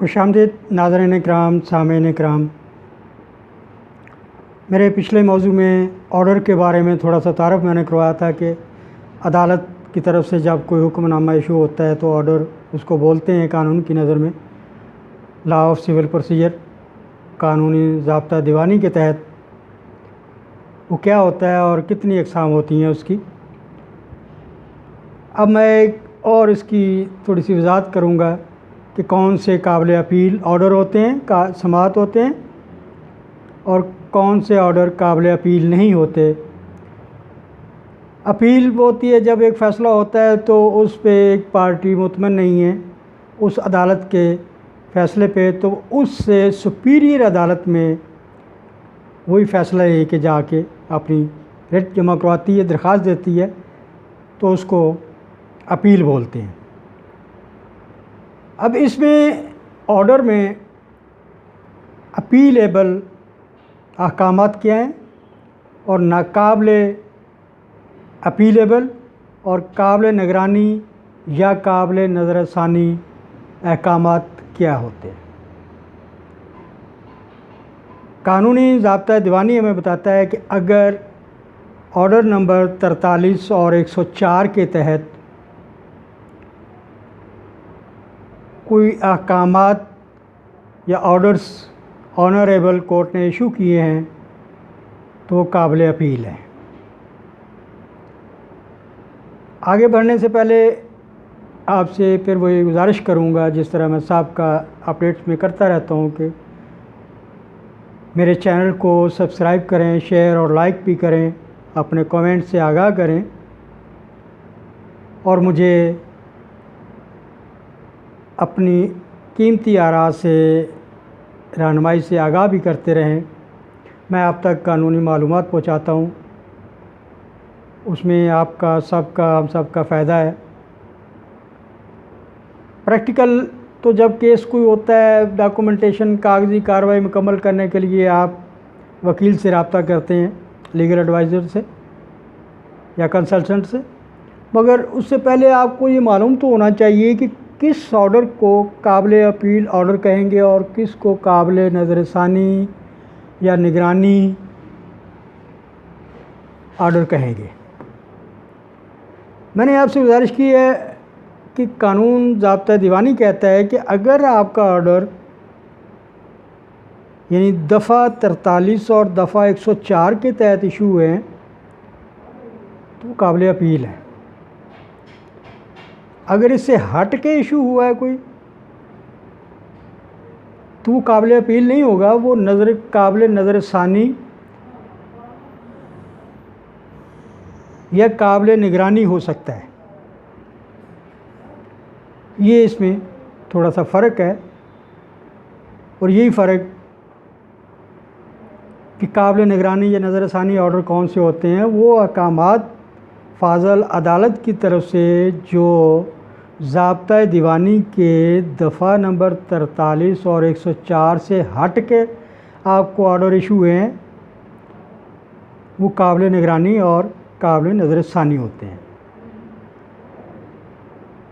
خوش آمدید ناظرین اکرام، سامعین اکرام۔ میرے پچھلے موضوع میں آرڈر کے بارے میں تھوڑا سا تعارف میں نے کروایا تھا کہ عدالت کی طرف سے جب کوئی حکم نامہ ایشو ہوتا ہے تو آرڈر اس کو بولتے ہیں قانون کی نظر میں، لا آف سول پروسیجر، قانونی ضابطہ دیوانی کے تحت وہ کیا ہوتا ہے اور کتنی اقسام ہوتی ہیں اس کی۔ اب میں ایک اور اس کی تھوڑی سی وضاحت کروں گا کہ کون سے قابل اپیل آرڈر ہوتے ہیں، سماعت ہوتے ہیں، اور کون سے آرڈر قابل اپیل نہیں ہوتے۔ اپیل ہوتی ہے جب ایک فیصلہ ہوتا ہے تو اس پہ ایک پارٹی مطمئن نہیں ہے اس عدالت کے فیصلے پہ، تو اس سے سپیریئر عدالت میں وہی فیصلہ لے کے جا کے اپنی ریٹ جمع کرواتی ہے، درخواست دیتی ہے، تو اس کو اپیل بولتے ہیں۔ اب اس میں آرڈر میں اپیلیبل احکامات کیا ہیں اور ناقابل اپیلیبل اور قابل نگرانی یا قابل نظر ثانی احکامات کیا ہوتے ہیں۔ قانونی ضابطہ دیوانی ہمیں بتاتا ہے کہ اگر آرڈر نمبر 43 اور 104 کے تحت کوئی احکامات یا آرڈرز آنریبل کورٹ نے ایشو کیے ہیں تو وہ قابل اپیل ہیں۔ آگے بڑھنے سے پہلے آپ سے پھر وہی گزارش کروں گا جس طرح میں سابقہ اپڈیٹس میں کرتا رہتا ہوں کہ میرے چینل کو سبسکرائب کریں، شیئر اور لائک بھی کریں، اپنے کومنٹ سے آگاہ کریں اور مجھے اپنی قیمتی آراء سے رہنمائی سے آگاہ بھی کرتے رہیں۔ میں آپ تک قانونی معلومات پہنچاتا ہوں، اس میں آپ کا ہم سب کا فائدہ ہے۔ پریکٹیکل تو جب کیس کوئی ہوتا ہے، ڈاکومنٹیشن کاغذی کارروائی مکمل کرنے کے لیے آپ وکیل سے رابطہ کرتے ہیں، لیگل ایڈوائزر سے یا کنسلٹنٹ سے، مگر اس سے پہلے آپ کو یہ معلوم تو ہونا چاہیے کہ کس آرڈر کو قابل اپیل آرڈر کہیں گے اور کس کو قابل نظر ثانی یا نگرانی آرڈر کہیں گے۔ میں نے آپ سے گزارش کی ہے کہ قانون ضابطہ دیوانی کہتا ہے کہ اگر آپ کا آرڈر یعنی دفعہ 43 اور دفعہ 104 کے تحت ایشو ہوئے ہیں تو وہ قابل اپیل ہے۔ اگر اس سے ہٹ کے ایشو ہوا ہے کوئی تو وہ قابل اپیل نہیں ہوگا، وہ قابل نظر ثانی یا قابل نگرانی ہو سکتا ہے۔ یہ اس میں تھوڑا سا فرق ہے، اور یہی فرق کہ قابل نگرانی یا نظر ثانی آرڈر کون سے ہوتے ہیں، وہ احکامات فاضل عدالت کی طرف سے جو ضابطہ دیوانی کے دفعہ نمبر 43 اور 104 سے ہٹ کے آپ کو آرڈر ایشو ہوئے ہیں، وہ قابل نگرانی اور قابل نظر ثانی ہوتے ہیں۔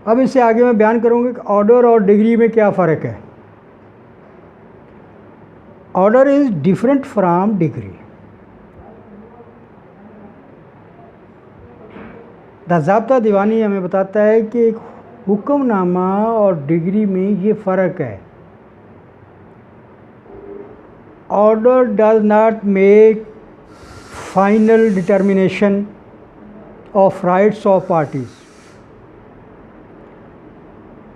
اب اس سے آگے میں بیان کروں گا کہ آرڈر اور ڈگری میں کیا فرق ہے۔ Order is different from degree. ضابطہ دیوانی ہمیں بتاتا ہے کہ ایک حکم نامہ اور ڈگری میں یہ فرق ہے۔ Order does not make final determination of rights of parties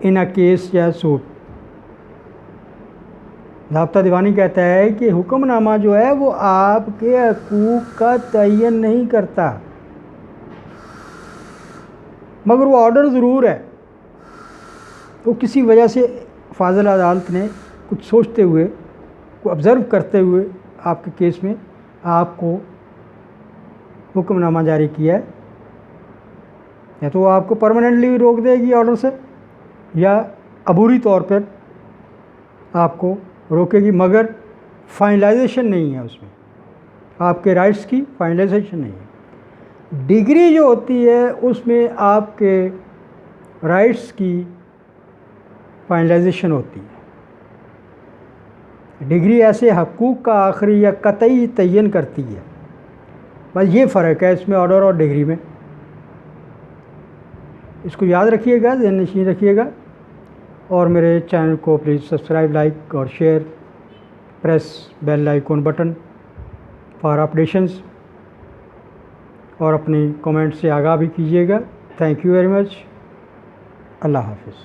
in a case یا سوٹ۔ ضابطہ دیوانی کہتا ہے کہ حکم نامہ جو ہے وہ آپ کے حقوق کا تعین نہیں کرتا، مگر وہ آرڈر ضرور ہے۔ وہ کسی وجہ سے فاضل عدالت نے کچھ سوچتے ہوئے، کو آبزرو کرتے ہوئے آپ کے کیس میں آپ کو حکم نامہ جاری کیا ہے، یا تو وہ آپ کو پرماننٹلی روک دے گی آرڈر سے، یا عبوری طور پر آپ کو روکے گی، مگر فائنلائزیشن نہیں ہے، اس میں آپ کے رائٹس کی فائنلائزیشن نہیں ہے۔ ڈگری جو ہوتی ہے اس میں آپ کے رائٹس کی فائنلائزیشن ہوتی ہے۔ ڈگری ایسے حقوق کا آخری یا قطعی تعین کرتی ہے، بس یہ فرق ہے اس میں آرڈر اور ڈگری میں. اس کو یاد رکھیے گا، ذہن نشین رکھیے گا، اور میرے چینل کو پلیز سبسکرائب، لائک اور share, press bell icon button for updations, اور اپنی کمنٹ سے آگاہ بھی کیجیے گا. Thank you very much. Allah حافظ.